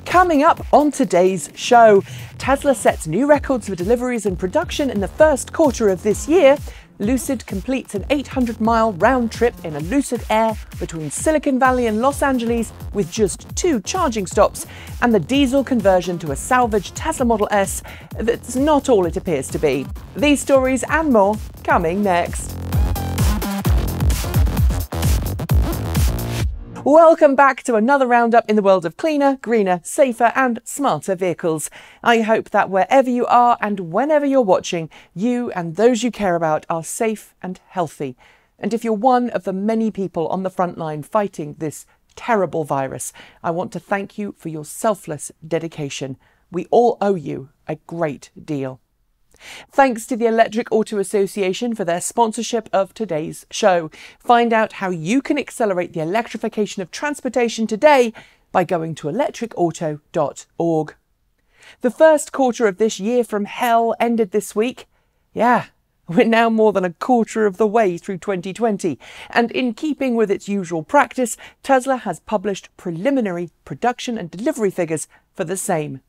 Coming up on today's show, Tesla sets new records for deliveries and production in the first quarter of this year. Lucid completes an 800-mile round trip in a Lucid Air between Silicon Valley and Los Angeles with just 2 charging stops, and the diesel conversion to a salvaged Tesla Model S that's not all it appears to be. These stories and more coming next. Welcome back to another roundup in the world of cleaner, greener, safer and smarter vehicles. I hope that wherever you are and whenever you're watching, you and those you care about are safe and healthy. And if you're one of the many people on the front line fighting this terrible virus, I want to thank you for your selfless dedication. We all owe you a great deal. Thanks to the Electric Auto Association for their sponsorship of today's show. Find out how you can accelerate the electrification of transportation today by going to electricauto.org. The first quarter of this year from hell ended this week. Yeah, we're now more than a quarter of the way through 2020. And in keeping with its usual practice, Tesla has published preliminary production and delivery figures for the same.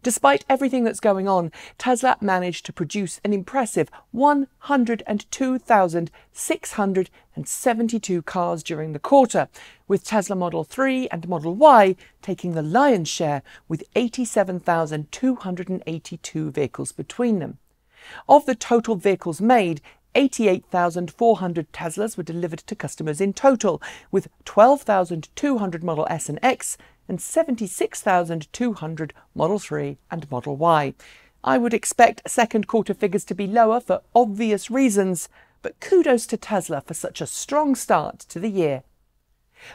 Despite everything that's going on, Tesla managed to produce an impressive 102,672 cars during the quarter, with Tesla Model 3 and Model Y taking the lion's share with 87,282 vehicles between them. Of the total vehicles made, 88,400 Teslas were delivered to customers in total, with 12,200 Model S and X and 76,200 Model 3 and Model Y. I would expect second quarter figures to be lower for obvious reasons, but kudos to Tesla for such a strong start to the year.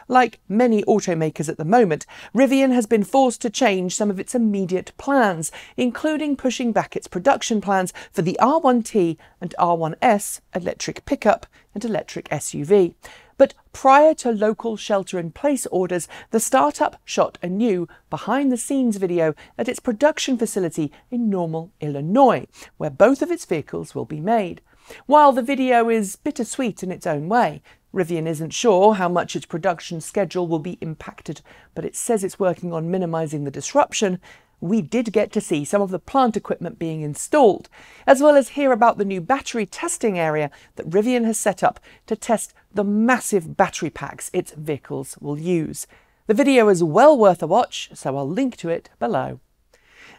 Like many automakers at the moment, Rivian has been forced to change some of its immediate plans, including pushing back its production plans for the R1T and R1S electric pickup and electric SUV. But prior to local shelter-in-place orders, the startup shot a new behind-the-scenes video at its production facility in Normal, Illinois, where both of its vehicles will be made. While the video is bittersweet in its own way, Rivian isn't sure how much its production schedule will be impacted, but it says it's working on minimising the disruption. We did get to see some of the plant equipment being installed, as well as hear about the new battery testing area that Rivian has set up to test the massive battery packs its vehicles will use. The video is well worth a watch, so I'll link to it below.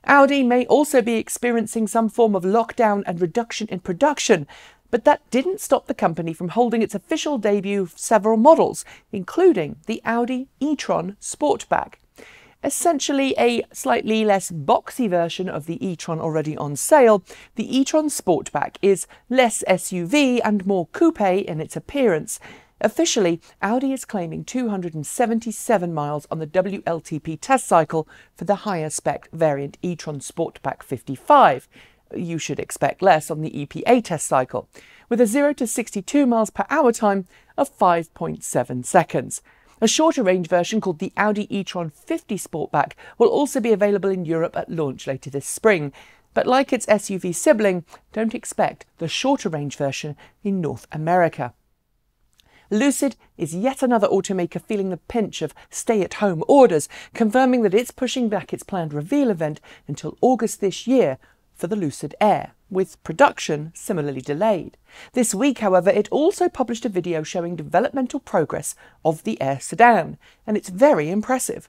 Audi may also be experiencing some form of lockdown and reduction in production, but that didn't stop the company from holding its official debut of several models, including the Audi e-tron Sportback. Essentially a slightly less boxy version of the e-tron already on sale, the e-tron Sportback is less SUV and more coupe in its appearance. Officially, Audi is claiming 277 miles on the WLTP test cycle for the higher spec variant e-tron Sportback 55. You should expect less on the EPA test cycle, with a 0 to 62 miles per hour time of 5.7 seconds. A shorter range version called the Audi e-tron 50 Sportback will also be available in Europe at launch later this spring. But like its SUV sibling, don't expect the shorter range version in North America. Lucid is yet another automaker feeling the pinch of stay-at-home orders, confirming that it's pushing back its planned reveal event until August this year for the Lucid Air, with production similarly delayed. This week, however, it also published a video showing developmental progress of the Air sedan, and it's very impressive.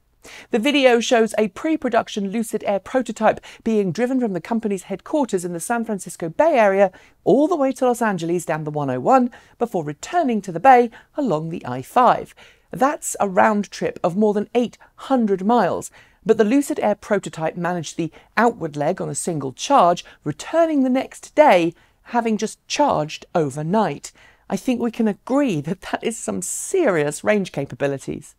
The video shows a pre-production Lucid Air prototype being driven from the company's headquarters in the San Francisco Bay Area all the way to Los Angeles down the 101 before returning to the Bay along the I-5. That's a round trip of more than 800 miles. But the Lucid Air prototype managed the outward leg on a single charge, returning the next day, having just charged overnight. I think we can agree that that is some serious range capabilities.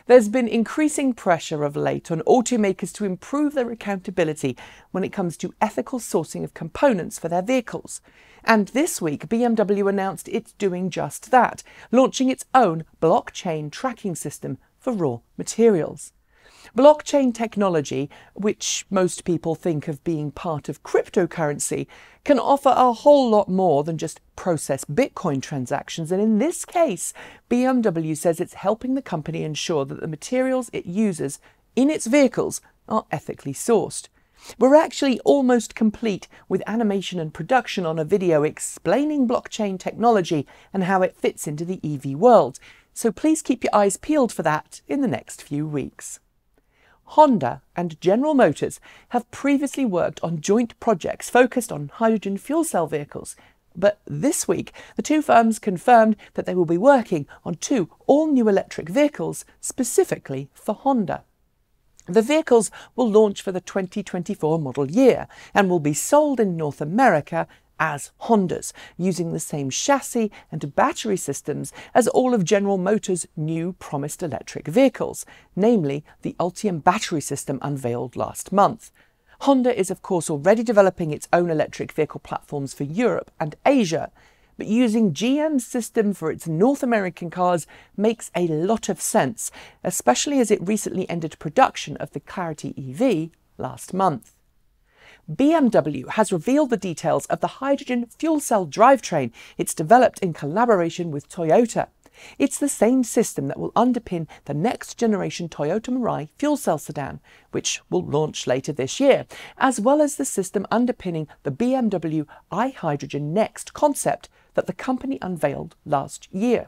There's been increasing pressure of late on automakers to improve their accountability when it comes to ethical sourcing of components for their vehicles. And this week, BMW announced it's doing just that, launching its own blockchain tracking system for raw materials. Blockchain technology, which most people think of being part of cryptocurrency, can offer a whole lot more than just process Bitcoin transactions, and in this case, BMW says it's helping the company ensure that the materials it uses in its vehicles are ethically sourced. We're actually almost complete with animation and production on a video explaining blockchain technology and how it fits into the EV world, so please keep your eyes peeled for that in the next few weeks. Honda and General Motors have previously worked on joint projects focused on hydrogen fuel cell vehicles, but this week the two firms confirmed that they will be working on two all-new electric vehicles specifically for Honda. The vehicles will launch for the 2024 model year and will be sold in North America as Hondas, using the same chassis and battery systems as all of General Motors' new promised electric vehicles, namely the Ultium battery system unveiled last month. Honda is of course already developing its own electric vehicle platforms for Europe and Asia, but using GM's system for its North American cars makes a lot of sense, especially as it recently ended production of the Clarity EV last month. BMW has revealed the details of the hydrogen fuel cell drivetrain it's developed in collaboration with Toyota. It's the same system that will underpin the next generation Toyota Mirai fuel cell sedan, which will launch later this year, as well as the system underpinning the BMW iHydrogen Next concept that the company unveiled last year.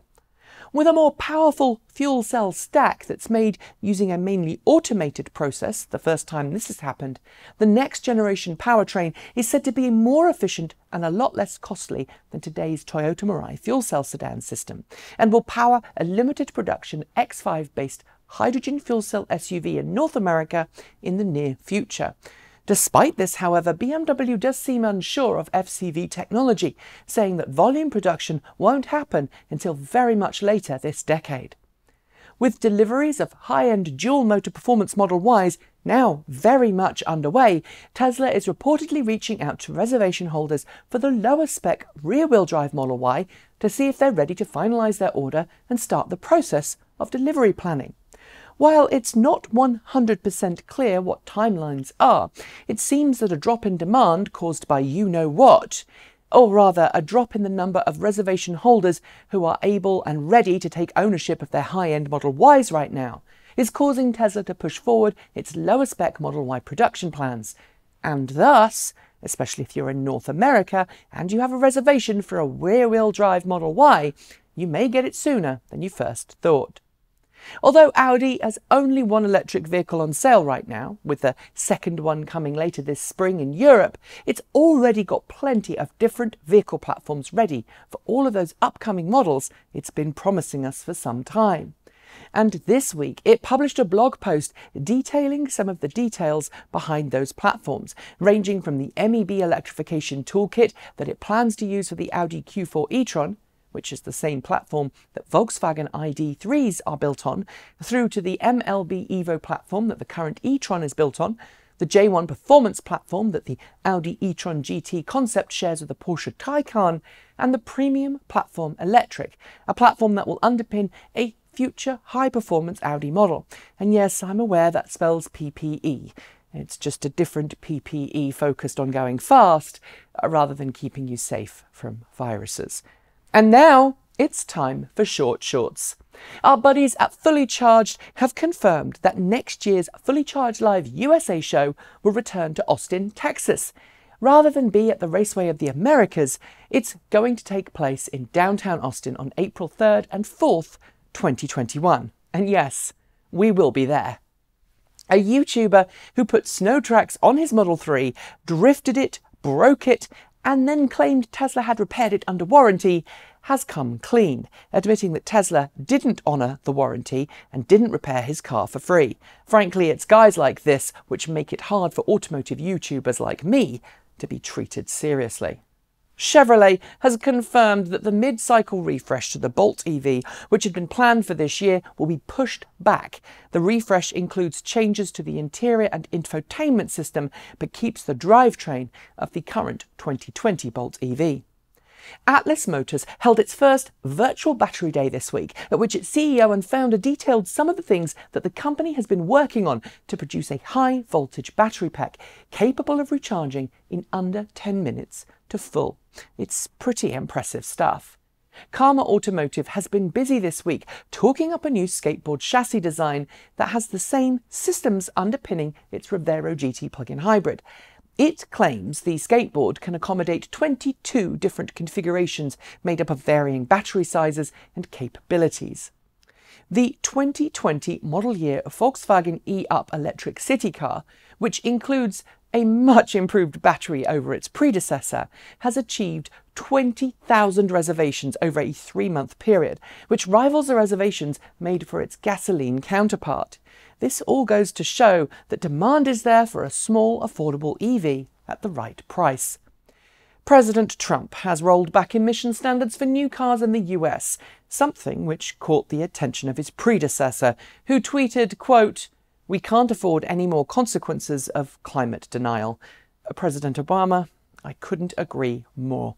With a more powerful fuel cell stack that's made using a mainly automated process, the first time this has happened, the next generation powertrain is said to be more efficient and a lot less costly than today's Toyota Mirai fuel cell sedan system, and will power a limited production X5-based hydrogen fuel cell SUV in North America in the near future. Despite this, however, BMW does seem unsure of FCV technology, saying that volume production won't happen until very much later this decade. With deliveries of high-end dual-motor performance Model Ys now very much underway, Tesla is reportedly reaching out to reservation holders for the lower-spec rear-wheel drive Model Y to see if they're ready to finalise their order and start the process of delivery planning. While it's not 100% clear what timelines are, it seems that a drop in demand caused by you-know-what, or rather a drop in the number of reservation holders who are able and ready to take ownership of their high-end Model Ys right now, is causing Tesla to push forward its lower-spec Model Y production plans. And thus, especially if you're in North America and you have a reservation for a rear-wheel drive Model Y, you may get it sooner than you first thought. Although Audi has only one electric vehicle on sale right now, with the second one coming later this spring in Europe, it's already got plenty of different vehicle platforms ready for all of those upcoming models it's been promising us for some time. And this week it published a blog post detailing some of the details behind those platforms, ranging from the MEB electrification toolkit that it plans to use for the Audi Q4 e-tron, which is the same platform that Volkswagen ID.3s are built on, through to the MLB Evo platform that the current e-tron is built on, the J1 performance platform that the Audi e-tron GT concept shares with the Porsche Taycan, and the Premium Platform Electric, a platform that will underpin a future high-performance Audi model. And yes, I'm aware that spells PPE. It's just a different PPE focused on going fast, rather than keeping you safe from viruses. And now it's time for Short Shorts. Our buddies at Fully Charged have confirmed that next year's Fully Charged Live USA show will return to Austin, Texas. Rather than be at the Raceway of the Americas, it's going to take place in downtown Austin on April 3rd and 4th, 2021. And yes, we will be there. A YouTuber who put snow tracks on his Model 3, drifted it, broke it, and then claimed Tesla had repaired it under warranty, has come clean, admitting that Tesla didn't honour the warranty and didn't repair his car for free. Frankly, it's guys like this which make it hard for automotive YouTubers like me to be treated seriously. Chevrolet has confirmed that the mid-cycle refresh to the Bolt EV, which had been planned for this year, will be pushed back. The refresh includes changes to the interior and infotainment system, but keeps the drivetrain of the current 2020 Bolt EV. Atlas Motors held its first virtual battery day this week, at which its CEO and founder detailed some of the things that the company has been working on to produce a high-voltage battery pack capable of recharging in under 10 minutes to full. It's pretty impressive stuff. Karma Automotive has been busy this week talking up a new skateboard chassis design that has the same systems underpinning its Revero GT plug-in hybrid. It claims the skateboard can accommodate 22 different configurations made up of varying battery sizes and capabilities. The 2020 model year Volkswagen e-Up electric city car, which includes a much improved battery over its predecessor, has achieved 20,000 reservations over a 3-month period, which rivals the reservations made for its gasoline counterpart. This all goes to show that demand is there for a small, affordable EV at the right price. President Trump has rolled back emission standards for new cars in the US, something which caught the attention of his predecessor, who tweeted, quote, "We can't afford any more consequences of climate denial." President Obama, I couldn't agree more.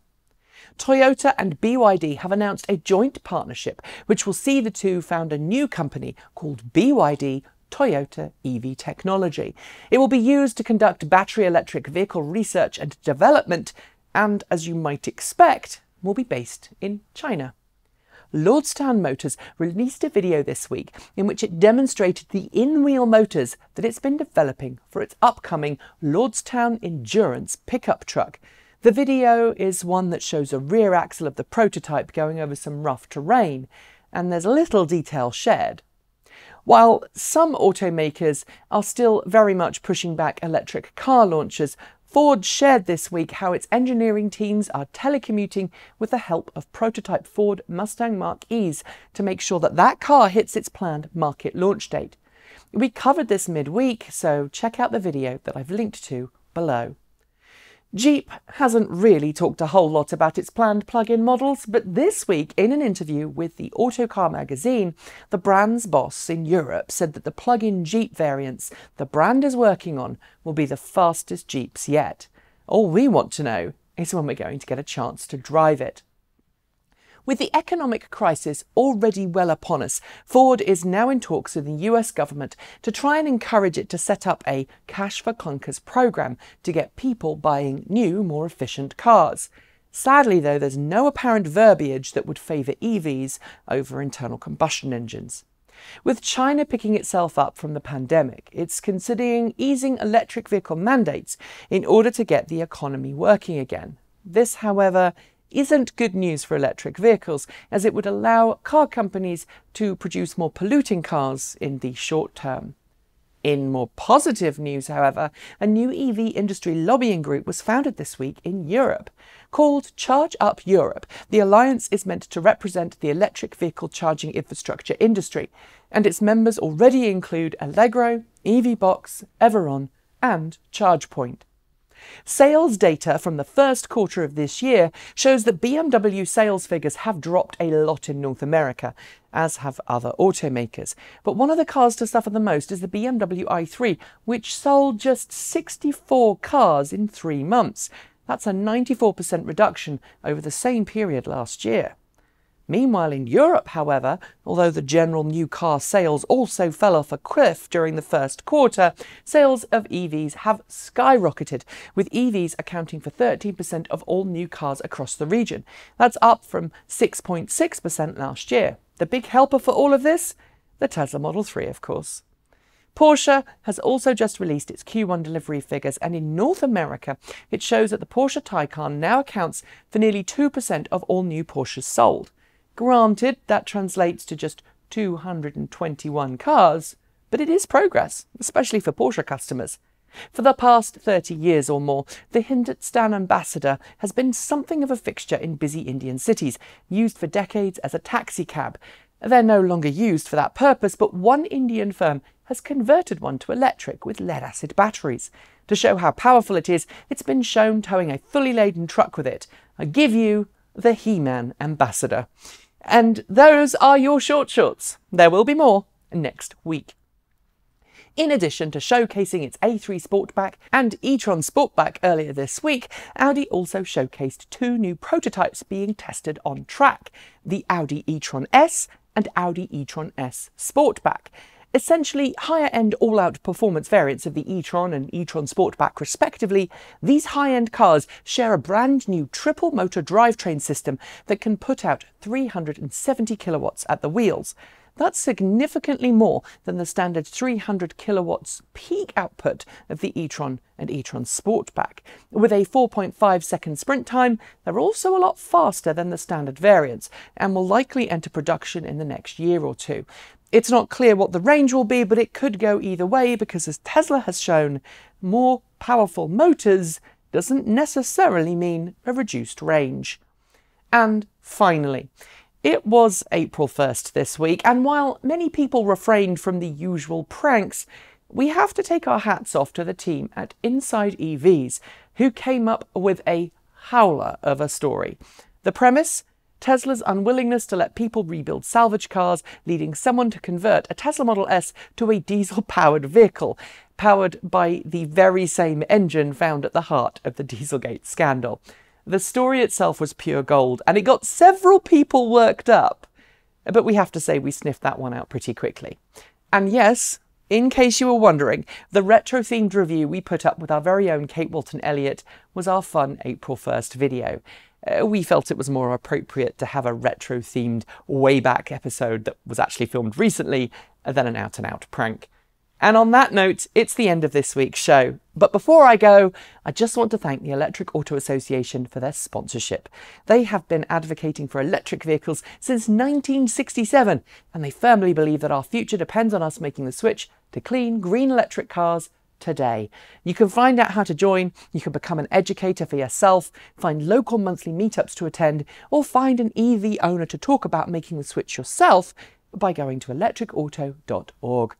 Toyota and BYD have announced a joint partnership which will see the two found a new company called BYD Toyota EV Technology. It will be used to conduct battery electric vehicle research and development and, as you might expect, will be based in China. Lordstown Motors released a video this week in which it demonstrated the in-wheel motors that it's been developing for its upcoming Lordstown Endurance pickup truck. The video is one that shows a rear axle of the prototype going over some rough terrain, and there's little detail shared. While some automakers are still very much pushing back electric car launches, Ford shared this week how its engineering teams are telecommuting with the help of prototype Ford Mustang Mach-E's to make sure that that car hits its planned market launch date. We covered this midweek, so check out the video that I've linked to below. Jeep hasn't really talked a whole lot about its planned plug-in models, but this week, in an interview with the Autocar magazine, the brand's boss in Europe said that the plug-in Jeep variants the brand is working on will be the fastest Jeeps yet. All we want to know is when we're going to get a chance to drive it. With the economic crisis already well upon us, Ford is now in talks with the US government to try and encourage it to set up a Cash for Clunkers program to get people buying new, more efficient cars. Sadly, though, there's no apparent verbiage that would favour EVs over internal combustion engines. With China picking itself up from the pandemic, it's considering easing electric vehicle mandates in order to get the economy working again. This, however, isn't good news for electric vehicles, as it would allow car companies to produce more polluting cars in the short term. In more positive news, however, a new EV industry lobbying group was founded this week in Europe. Called Charge Up Europe, the alliance is meant to represent the electric vehicle charging infrastructure industry, and its members already include Allegro, EVBox, Everon and ChargePoint. Sales data from the first quarter of this year shows that BMW sales figures have dropped a lot in North America, as have other automakers. But one of the cars to suffer the most is the BMW i3, which sold just 64 cars in 3 months. That's a 94% reduction over the same period last year. Meanwhile, in Europe, however, although the general new car sales also fell off a cliff during the first quarter, sales of EVs have skyrocketed, with EVs accounting for 13% of all new cars across the region. That's up from 6.6% last year. The big helper for all of this? The Tesla Model 3, of course. Porsche has also just released its Q1 delivery figures, and in North America, it shows that the Porsche Taycan now accounts for nearly 2% of all new Porsches sold. Granted, that translates to just 221 cars, but it is progress, especially for Porsche customers. For the past 30 years or more, the Hindustan Ambassador has been something of a fixture in busy Indian cities, used for decades as a taxi cab. They're no longer used for that purpose, but one Indian firm has converted one to electric with lead-acid batteries. To show how powerful it is, it's been shown towing a fully laden truck with it. I give you the He-Man Ambassador. And those are your short shorts. There will be more next week. In addition to showcasing its A3 Sportback and e-tron Sportback earlier this week, Audi also showcased 2 new prototypes being tested on track, the Audi e-tron S and Audi e-tron S Sportback. Essentially higher-end all-out performance variants of the e-tron and e-tron Sportback respectively, these high-end cars share a brand new triple-motor drivetrain system that can put out 370 kilowatts at the wheels. That's significantly more than the standard 300 kilowatts peak output of the e-tron and e-tron Sportback. With a 4.5-second sprint time, they're also a lot faster than the standard variants and will likely enter production in the next year or two. It's not clear what the range will be, but it could go either way because, as Tesla has shown, more powerful motors doesn't necessarily mean a reduced range. And finally, it was April 1st this week, and while many people refrained from the usual pranks, we have to take our hats off to the team at Inside EVs, who came up with a howler of a story. The premise? Tesla's unwillingness to let people rebuild salvage cars, leading someone to convert a Tesla Model S to a diesel-powered vehicle, powered by the very same engine found at the heart of the Dieselgate scandal. The story itself was pure gold, and it got several people worked up. But we have to say we sniffed that one out pretty quickly. And yes, in case you were wondering, the retro-themed review we put up with our very own Kate Walton-Elliott was our fun April 1st video. We felt it was more appropriate to have a retro-themed way-back episode that was actually filmed recently than an out-and-out prank. And on that note, it's the end of this week's show. But before I go, I just want to thank the Electric Auto Association for their sponsorship. They have been advocating for electric vehicles since 1967, and they firmly believe that our future depends on us making the switch to clean, green electric cars today. You can find out how to join, you can become an educator for yourself, find local monthly meetups to attend, or find an EV owner to talk about making the switch yourself by going to electricauto.org.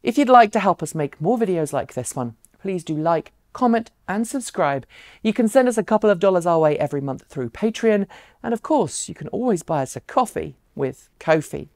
If you'd like to help us make more videos like this one, please do like, comment and subscribe. You can send us a couple of dollars our way every month through Patreon, and of course you can always buy us a coffee with Ko-fi.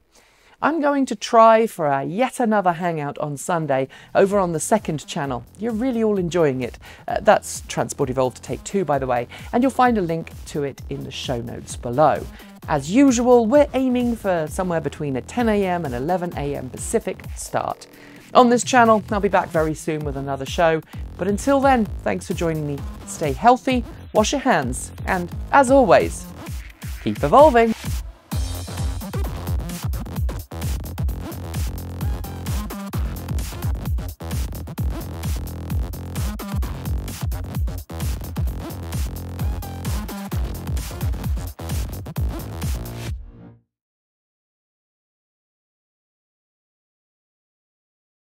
I'm going to try for a yet another hangout on Sunday over on the second channel. You're really all enjoying it. That's Transport Evolved Take 2, by the way, and you'll find a link to it in the show notes below. As usual, we're aiming for somewhere between a 10 AM and 11 AM Pacific start. On this channel, I'll be back very soon with another show, but until then, thanks for joining me. Stay healthy, wash your hands, and as always, keep evolving.